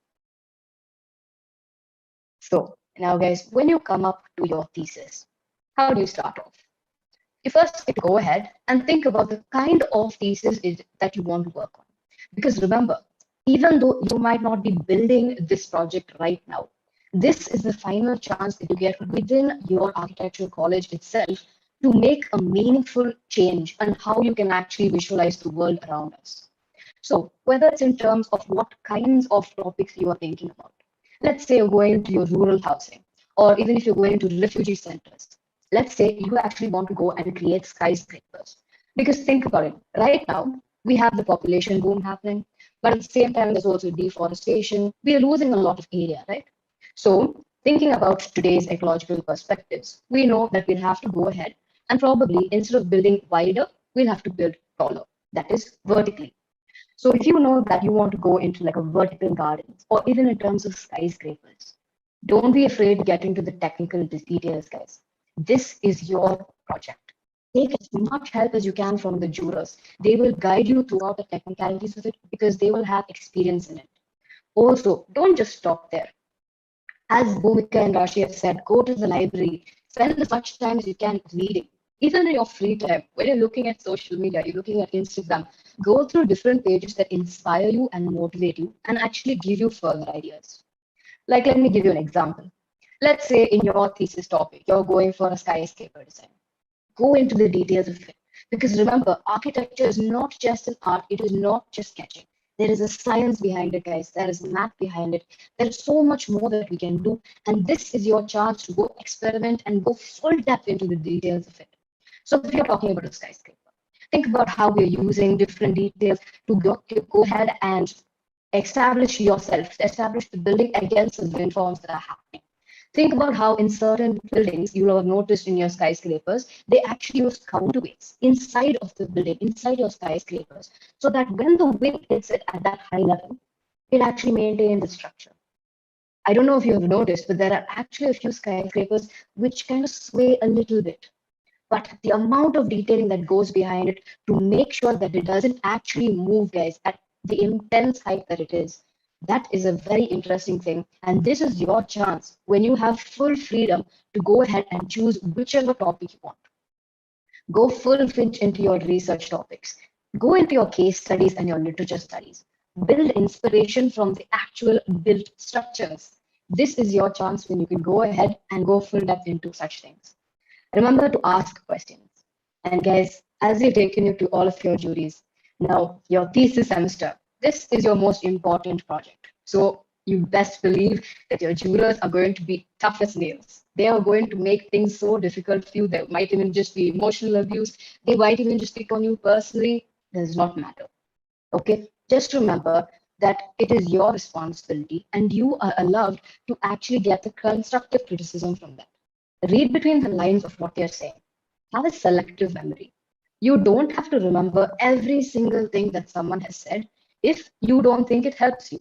So now, guys, when you come up to your thesis, how do you start off? You first get to go ahead and think about the kind of thesis that you want to work on. Because remember, even though you might not be building this project right now, this is the final chance that you get within your architectural college itself to make a meaningful change on how you can actually visualize the world around us. So whether it's in terms of what kinds of topics you are thinking about, let's say you're going to your rural housing, or even if you're going to refugee centers, let's say you actually want to go and create skyscrapers. Because think about it, right now, we have the population boom happening, but at the same time, there's also deforestation. We are losing a lot of area, right? So thinking about today's ecological perspectives, we know that we'll have to go ahead and probably instead of building wider, we'll have to build taller, that is vertically. So if you know that you want to go into like a vertical gardens or even in terms of skyscrapers, don't be afraid to get into the technical details, guys. This is your project. Take as much help as you can from the jurors. They will guide you throughout the technicalities of it because they will have experience in it. Also, don't just stop there. As Bhumika and Rashi have said, go to the library, spend as much time as you can reading. Even in your free time, when you're looking at social media, you're looking at Instagram, go through different pages that inspire you and motivate you and actually give you further ideas. Like, let me give you an example. Let's say in your thesis topic, you're going for a skyscraper design. Go into the details of it. Because remember, architecture is not just an art, it is not just sketching. There is a science behind it, guys. There is math behind it. There's so much more that we can do. And this is your chance to go experiment and go full depth into the details of it. So if you're talking about a skyscraper, think about how we're using different details to go ahead and establish yourself, establish the building against the wind forms that are happening. Think about how in certain buildings, you will have noticed in your skyscrapers, they actually use counterweights inside of the building, inside your skyscrapers, so that when the wind hits it at that high level, it actually maintains the structure. I don't know if you have noticed, but there are actually a few skyscrapers which kind of sway a little bit. But the amount of detailing that goes behind it to make sure that it doesn't actually move, guys, at the intense height that it is, that is a very interesting thing. And this is your chance when you have full freedom to go ahead and choose whichever topic you want. Go full-fledged into your research topics. Go into your case studies and your literature studies. Build inspiration from the actual built structures. this is your chance when you can go ahead and go full depth into such things. Remember to ask questions. And guys, as we've taken you to all of your juries, now your thesis semester, this is your most important project. So you best believe that your jurors are going to be tough as nails. They are going to make things so difficult for you. There might even just be emotional abuse. They might even just pick on you personally. Does not matter. Okay, just remember that it is your responsibility and you are allowed to actually get the constructive criticism from that. Read between the lines of what they're saying. Have a selective memory. You don't have to remember every single thing that someone has said if you don't think it helps you.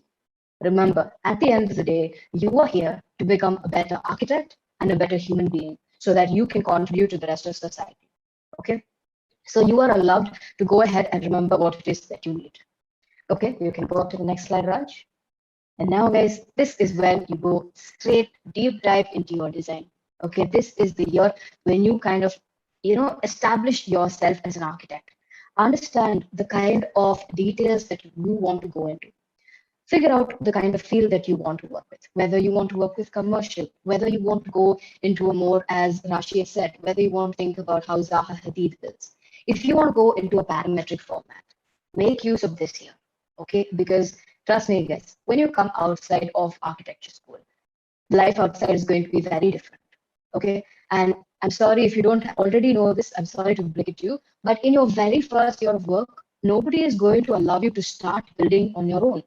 Remember, at the end of the day, you are here to become a better architect and a better human being so that you can contribute to the rest of society. Okay? So you are allowed to go ahead and remember what it is that you need. Okay, you can go up to the next slide, Raj. And now, guys, this is when you go straight deep dive into your design. Okay, this is the year when you kind of, establish yourself as an architect. Understand the kind of details that you want to go into. Figure out the kind of field that you want to work with, whether you want to work with commercial, whether you want to go into a more, as Rashi has said, whether you want to think about how Zaha Hadid builds. If you want to go into a parametric format, make use of this here, okay? Because trust me, guys, when you come outside of architecture school, life outside is going to be very different, okay? And I'm sorry if you don't already know this, I'm sorry to break it to you, but in your very first year of work, nobody is going to allow you to start building on your own.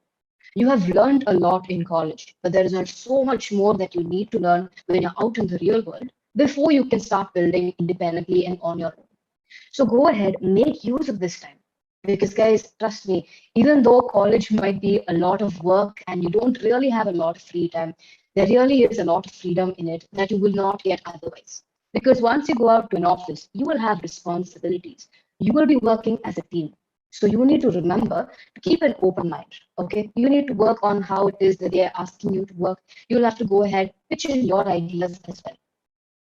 You have learned a lot in college, but there is so much more that you need to learn when you're out in the real world before you can start building independently and on your own. So go ahead, make use of this time. Because guys, trust me, even though college might be a lot of work and you don't really have a lot of free time, there really is a lot of freedom in it that you will not get otherwise. Because once you go out to an office, you will have responsibilities. You will be working as a team. So you need to remember to keep an open mind. Okay. You need to work on how it is that they're asking you to work. You'll have to go ahead, pitch in your ideas as well.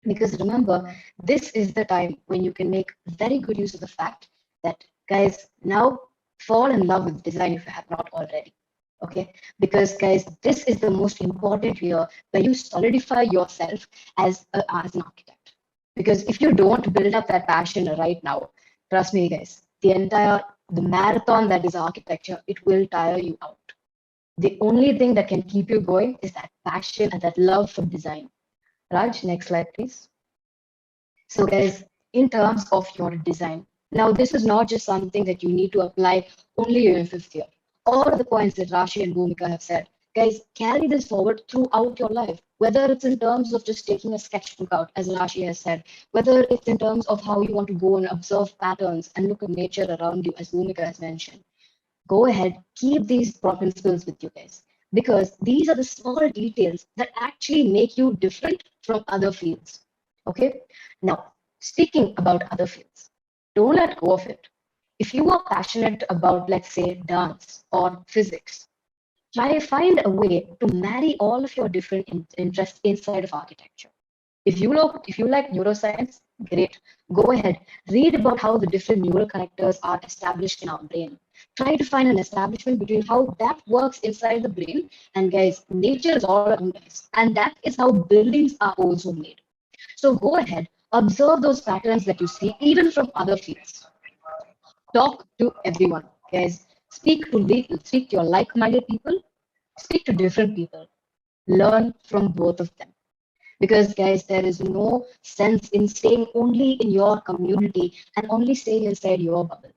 Because remember, this is the time when you can make very good use of the fact that, guys, now fall in love with design if you have not already. Okay, because guys, this is the most important year where you solidify yourself as an architect. Because if you don't build up that passion right now, trust me, guys, the marathon that is architecture, it will tire you out. The only thing that can keep you going is that passion and that love for design. Raj, next slide, please. So guys, in terms of your design, now this is not just something that you need to apply only in your fifth year. All of the points that Rashi and Bhumika have said, guys, carry this forward throughout your life, whether it's in terms of just taking a sketchbook out, as Rashi has said, whether it's in terms of how you want to go and observe patterns and look at nature around you, as Bhumika has mentioned. Go ahead, keep these principles with you guys, because these are the small details that actually make you different from other fields. Okay, now speaking about other fields, don't let go of it. If you are passionate about, let's say, dance or physics, find a way to marry all of your different interests inside of architecture. If you like neuroscience, great. Go ahead, read about how the different neural connectors are established in our brain. Try to find an establishment between how that works inside the brain. And guys, nature is all around us, and that is how buildings are also made. So go ahead, observe those patterns that you see, even from other fields. Talk to everyone, guys. Speak to your like-minded people. Speak to different people. Learn from both of them. Because, guys, there is no sense in staying only in your community and only staying inside your bubble.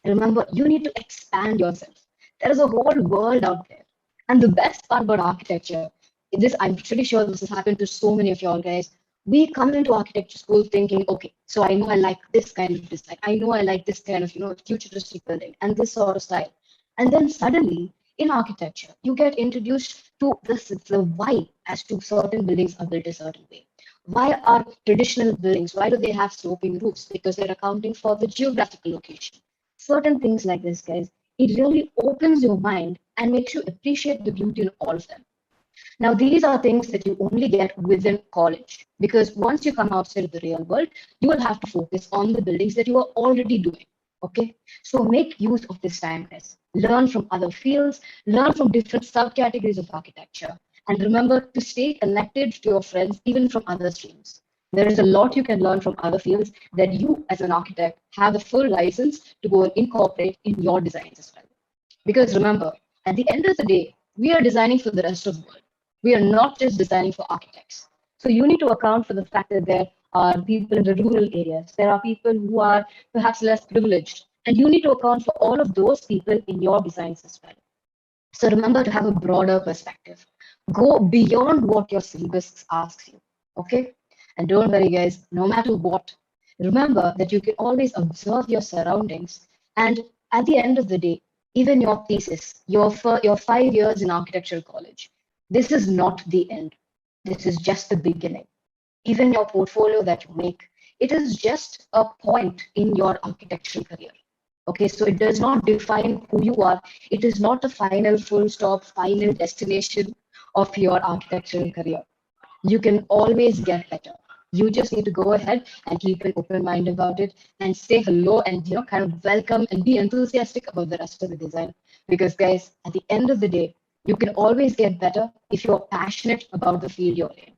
Remember, you need to expand yourself. There is a whole world out there. And the best part about architecture, I'm pretty sure this has happened to so many of y'all guys. We come into architecture school thinking, okay, so I know I like this kind of design. I know I like this kind of, futuristic building and this sort of style. And then suddenly, in architecture, you get introduced to the why as to certain buildings are built a certain way. Why are traditional buildings, why do they have sloping roofs? Because they're accounting for the geographical location. Certain things like this, guys, it really opens your mind and makes you appreciate the beauty in all of them. Now, these are things that you only get within college, because once you come outside of the real world, you will have to focus on the buildings that you are already doing. Okay, so make use of this time, guys. Learn from other fields, learn from different subcategories of architecture, And remember to stay connected to your friends, even from other streams. There is a lot you can learn from other fields that you, as an architect, have the full license to go and incorporate in your designs as well. Because remember, at the end of the day, we are designing for the rest of the world. We are not just designing for architects. So you need to account for the fact that there are people in the rural areas. There are people who are perhaps less privileged. And you need to account for all of those people in your designs as well. So remember to have a broader perspective. Go beyond what your syllabus asks you. Okay? And don't worry, guys, no matter what, remember that you can always observe your surroundings. And at the end of the day, even your thesis, your 5 years in architectural college, this is not the end. This is just the beginning. Even your portfolio that you make, it is just a point in your architectural career. Okay, so it does not define who you are. It is not the final full stop, final destination of your architectural career. You can always get better. You just need to go ahead and keep an open mind about it and say hello and kind of welcome and be enthusiastic about the rest of the design. Because guys, at the end of the day, you can always get better if you're passionate about the field you're in.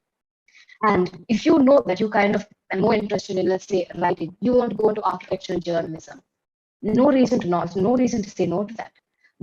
And if you know that you kind of are more interested in, let's say, writing, you want to go into architectural journalism, no reason to not, no reason to say no to that.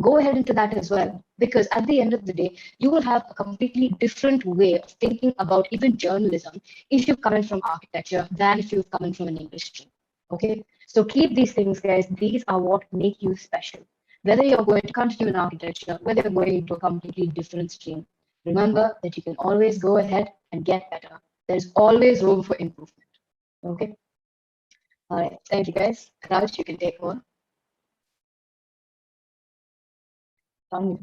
Go ahead into that as well, because at the end of the day, you will have a completely different way of thinking about even journalism if you've come in from architecture than if you've come in from an English stream. Okay, so keep these things, guys. These are what make you special. Whether you're going to continue in architecture, whether you're going into a completely different stream, remember that you can always go ahead and get better. There's always room for improvement. Okay. All right. Thank you, guys. Raj, you can take over. Thank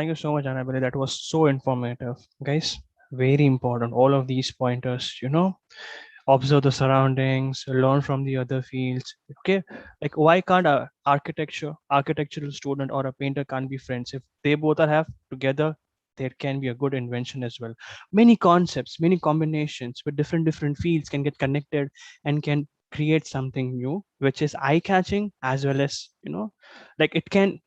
you so much, Annabelle. That was so informative. Guys, very important. All of these pointers, observe the surroundings, learn from the other fields. Okay. Like why can't a architectural student or a painter can't be friends? If they both are have together, there can be a good invention as well. Many concepts, many combinations with different fields can get connected and can create something new, which is eye catching as well as, like it can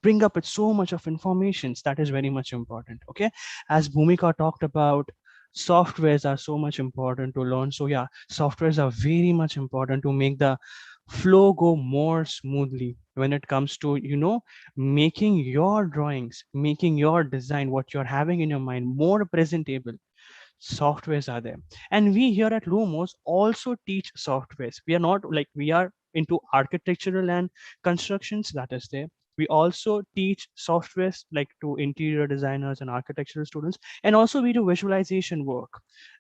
bring up with so much of informations. That is very much important. Okay, as Bhumika talked about, softwares are so much important to learn. So yeah, softwares are very much important to make the flow go more smoothly when it comes to making your drawings, making your design, what you're having in your mind, more presentable. Softwares are there, and we here at Lumos also teach softwares. We are not like we are into architectural and constructions, that is there. We also teach softwares like to interior designers and architectural students, and also we do visualization work.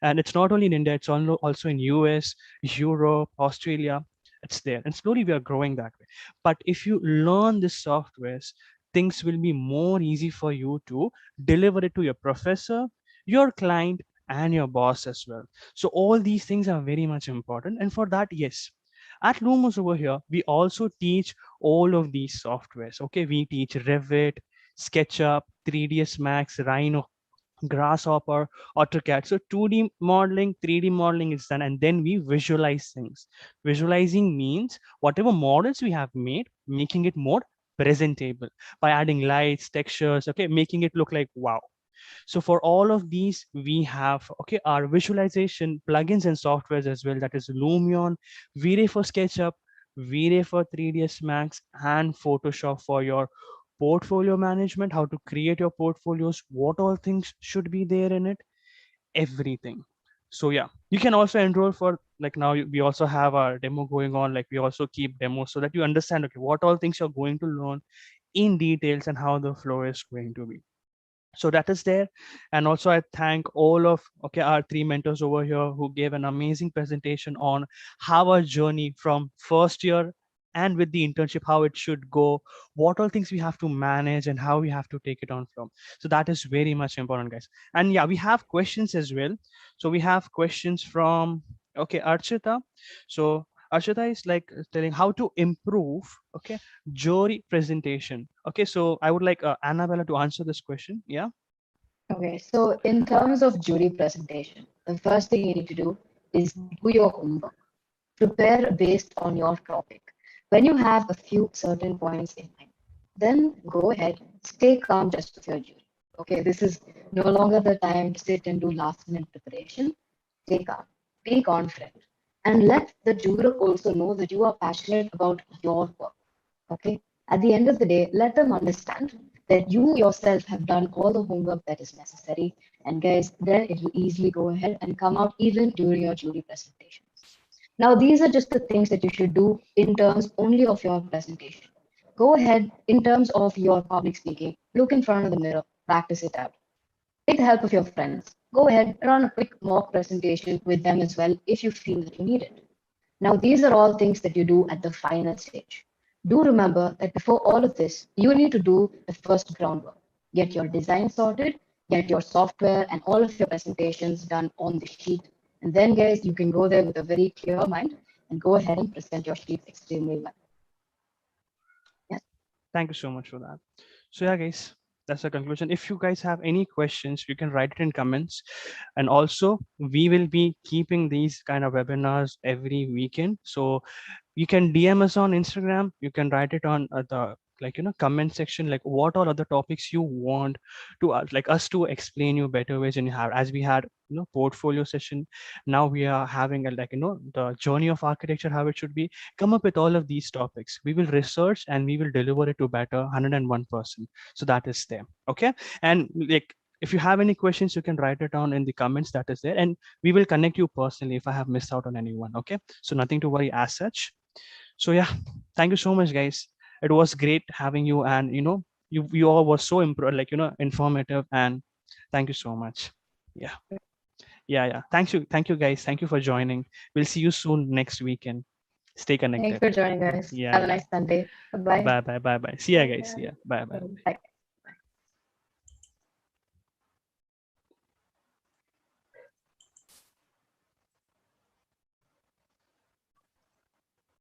And it's not only in India, it's also in US, Europe, Australia. It's there, and slowly we are growing that way. But if you learn this softwares, things will be more easy for you to deliver it to your professor, your client, and your boss as well. So all these things are very much important. And for that, yes, at Lumos over here, we also teach all of these softwares. Okay, we teach Revit, SketchUp, 3ds Max, Rhino, Grasshopper, AutoCAD. So 2D modeling, 3D modeling is done, and then we visualize things. Visualizing means whatever models we have made, making it more presentable by adding lights, textures, okay, making it look like wow. So for all of these, we have our visualization plugins and softwares as well. That is Lumion, V-Ray for SketchUp, V-Ray for 3ds Max, and Photoshop for your portfolio management, how to create your portfolios, what all things should be there in it, everything. So yeah, you can also enroll for, like, now we also have our demo going on. Like, we also keep demos so that you understand what all things you're going to learn in details and how the flow is going to be. So that is there. And also I thank all of our three mentors over here who gave an amazing presentation on how our journey from first year and with the internship, how it should go, what all things we have to manage, and how we have to take it on from. So that is very much important, guys. And yeah, we have questions as well. So we have questions from Archita. So Archita is like telling how to improve jury presentation. Okay, so I would like Annabella to answer this question. Yeah. Okay, so in terms of jury presentation, the first thing you need to do is do your homework. Prepare based on your topic. When you have a few certain points in mind, then go ahead, stay calm just with your jury. Okay, this is no longer the time to sit and do last minute preparation. Take up, be confident, and let the juror also know that you are passionate about your work. Okay, at the end of the day, let them understand that you yourself have done all the homework that is necessary. And guys, then it will easily go ahead and come out even during your jury presentation. Now, these are just the things that you should do in terms only of your presentation. Go ahead in terms of your public speaking, look in front of the mirror, practice it out. Take the help of your friends. Go ahead, run a quick mock presentation with them as well if you feel that you need it. Now, these are all things that you do at the final stage. Do remember that before all of this, you need to do the first groundwork. Get your design sorted, get your software and all of your presentations done on the sheet. And then, guys, you can go there with a very clear mind and go ahead and present your sheet extremely well. Yes. Thank you so much for that. So yeah, guys, that's the conclusion. If you guys have any questions, you can write it in comments. And also, we will be keeping these kind of webinars every weekend. So you can DM us on Instagram. You can write it on the comment section, like what all other topics you want to like us to explain you better ways. And you have, as we had portfolio session, now we are having a the journey of architecture, how it should be. Come up with all of these topics. We will research and we will deliver it to better 101%. So that is there. Okay. And like, if you have any questions, you can write it down in the comments that is there, and we will connect you personally if I have missed out on anyone. Okay. So nothing to worry as such. So yeah, thank you so much, guys. It was great having you, and you all were so informative, and thank you so much. Yeah, yeah. Thank you, guys. Thank you for joining. We'll see you soon next weekend. Stay Thanks connected. for joining, guys. Yeah, Have a yeah. nice Sunday. Bye-bye. Bye, bye, bye, bye. See ya, guys. See ya. Bye, bye. Bye.